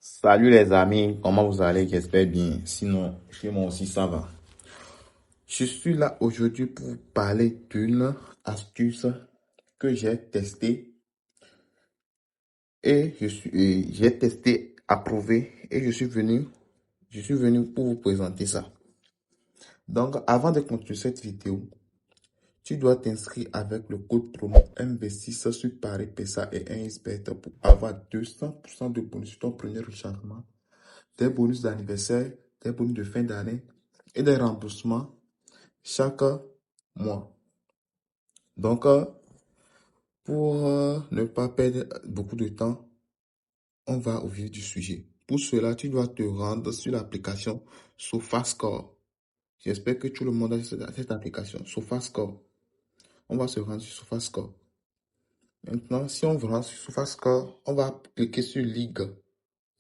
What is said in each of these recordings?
Salut les amis, comment vous allez? J'espère bien. Sinon, chez moi aussi ça va. Je suis là aujourd'hui pour vous parler d'une astuce que j'ai testée j'ai testé, approuvé et je suis venu pour vous présenter ça. Donc, avant de continuer cette vidéo, tu dois t'inscrire avec le code promo MV6 sur Paris PESA et 1xBet pour avoir 200% de bonus sur ton premier rechargement, des bonus d'anniversaire, des bonus de fin d'année et des remboursements chaque mois. Donc, pour ne pas perdre beaucoup de temps, on va au vif du sujet. Pour cela, tu dois te rendre sur l'application SofaScore. J'espère que tout le monde a cette application, SofaScore. On va se rendre sur SofaScore. Maintenant, si on rentre sur SofaScore, on va cliquer sur Ligue.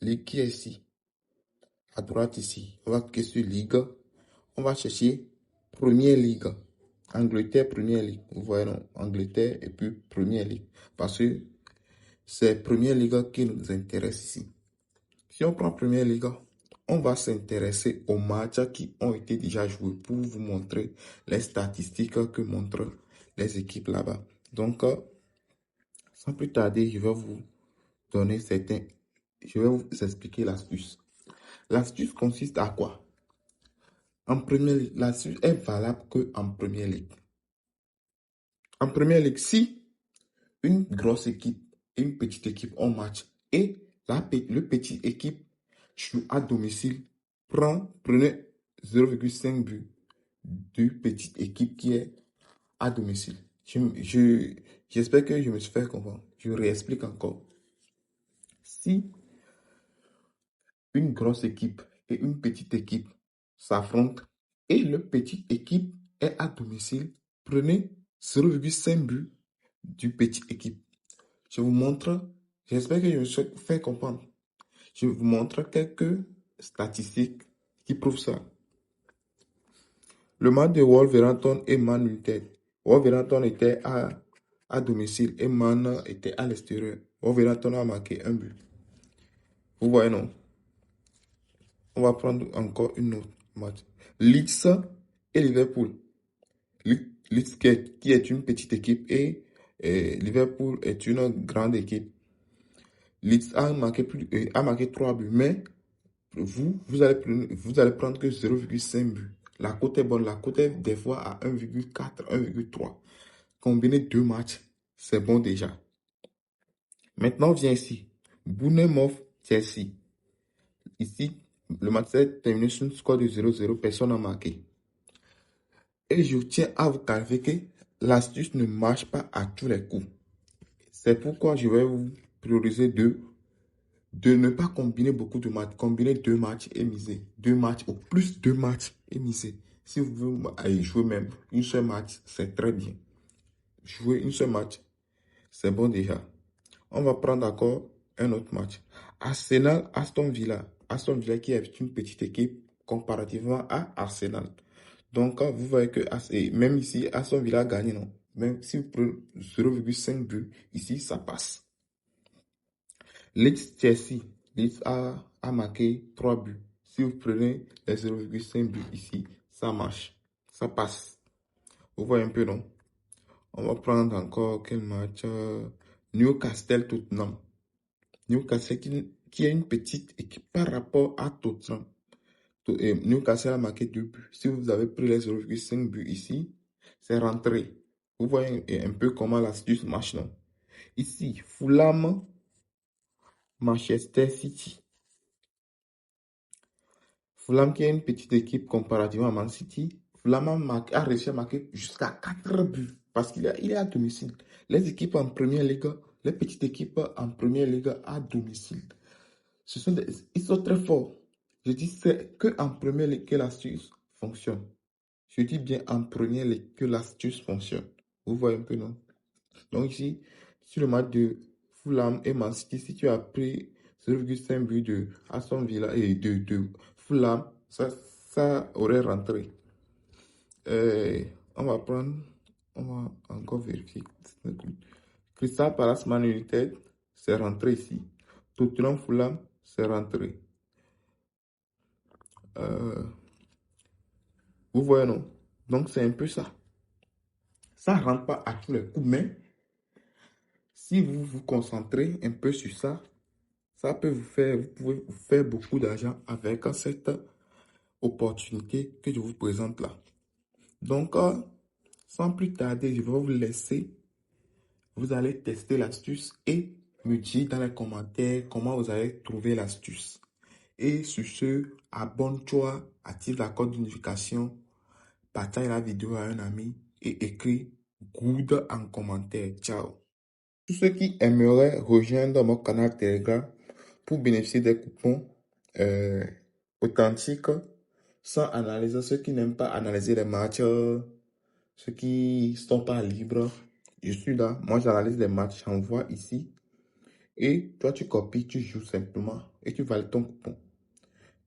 Ligue qui est ici, à droite ici. On va cliquer sur Ligue. On va chercher Première Ligue. Angleterre, Première Ligue. Vous voyez, non? Angleterre et puis Première Ligue. Parce que c'est Première Ligue qui nous intéresse ici. Si on prend Première Ligue, on va s'intéresser aux matchs qui ont été déjà joués pour vous montrer les statistiques que montrent les équipes là-bas. Donc, sans plus tarder, je vais vous expliquer l'astuce. L'astuce consiste à quoi? En première ligue, l'astuce est valable qu'en première ligue. En première ligue, si une grosse équipe et une petite équipe ont match et le petit équipe joue à domicile, prenez 0,5 but du petite équipe qui est à domicile. J'espère que je me suis fait comprendre. Je réexplique encore. Si une grosse équipe et une petite équipe s'affrontent et le petite équipe est à domicile, prenez 0,5 but du petit équipe. Je vous montre, j'espère que je me suis fait comprendre. Je vous montre quelques statistiques qui prouvent ça. Le match de Wolverhampton et Man United. Wolverhampton était à domicile et Man était à l'extérieur. Wolverhampton a marqué un but. Vous voyez, non? On va prendre encore une autre match. Leeds et Liverpool. Leeds qui est une petite équipe et Liverpool est une grande équipe. Leeds a marqué 3 buts, mais vous allez prendre que 0,5 buts. La cote est bonne, la cote est des fois à 1,4, 1,3. Combiner deux matchs, c'est bon déjà. Maintenant, vient ici. Bournemouth-Chelsea. Ici, le match s'est terminé sur un score de 0-0, personne n'a marqué. Et je tiens à vous clarifier que l'astuce ne marche pas à tous les coups. C'est pourquoi je vais vous prioriser de ne pas combiner beaucoup de matchs. Combiner deux matchs et miser. Deux matchs ou plus deux matchs et miser. Si vous voulez aller jouer même une seule match, c'est très bien. Jouer une seule match, c'est bon déjà. On va prendre encore un autre match. Arsenal-Aston Villa. Aston Villa qui est une petite équipe comparativement à Arsenal. Donc, vous voyez que même ici, Aston Villa a gagné, non? Même si vous prenez 0,5 but, ici, ça passe. Leeds-Chelsea. Leeds a marqué 3 buts. Si vous prenez les 0,5 buts ici, ça marche. Ça passe. Vous voyez un peu, non? On va prendre encore quel match? Newcastle-Tottenham. Newcastle qui est une petite équipe par rapport à Tottenham. Newcastle a marqué 2 buts. Si vous avez pris les 0,5 buts ici, c'est rentré. Vous voyez un peu comment l'astuce marche, non? Ici, Fulham, Manchester City. Fulham qui est une petite équipe comparativement à Man City. Fulham a réussi à marquer jusqu'à 4 buts parce qu'il est à domicile. Les équipes en première ligue, les petites équipes en première ligue à domicile. Ils sont très forts. Je dis c'est que en première ligue que l'astuce fonctionne. Je dis bien en première ligue que l'astuce fonctionne. Vous voyez un peu, non? Donc ici, sur le match de Fulham et Man City, si tu as pris 0,5 but de Aston Villa et de Fulham, ça aurait rentré. On va encore vérifier. Crystal Palace Man United, c'est rentré ici. Tottenham Fulham, c'est rentré. Vous voyez, non? Donc, c'est un peu ça. Ça ne rentre pas à tous les coups, mais si vous vous concentrez un peu sur ça, ça peut vous pouvez vous faire beaucoup d'argent avec cette opportunité que je vous présente là. Donc, sans plus tarder, je vais vous laisser. Vous allez tester l'astuce et me dire dans les commentaires comment vous allez trouver l'astuce. Et sur ce, abonne-toi, active la cloche de notification, partage la vidéo à un ami et écris good en commentaire. Ciao. Tous ceux qui aimeraient rejoindre mon canal Telegram pour bénéficier des coupons authentiques sans analyser, ceux qui n'aiment pas analyser les matchs, ceux qui ne sont pas libres, je suis là. Moi, j'analyse les matchs, j'envoie ici. Et toi, tu copies, tu joues simplement et tu valides ton coupon.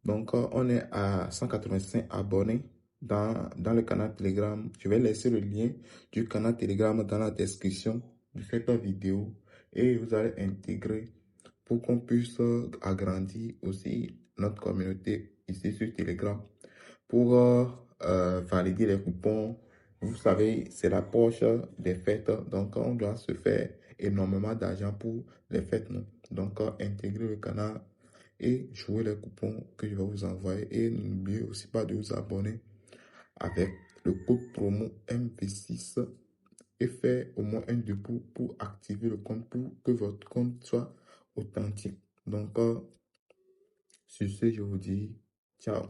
Donc, on est à 185 abonnés dans le canal Telegram. Je vais laisser le lien du canal Telegram dans la description de cette vidéo et vous allez intégrer pour qu'on puisse agrandir aussi notre communauté ici sur Telegram pour valider les coupons. Vous savez, c'est la poche des fêtes, donc on doit se faire énormément d'argent pour les fêtes. Non? Donc, intégrer le canal et jouer les coupons que je vais vous envoyer. Et n'oubliez aussi pas de vous abonner avec le code promo MV6 et faire au moins un dépôt pour activer le compte pour que votre compte soit authentique. Donc, sur ce, je vous dis ciao.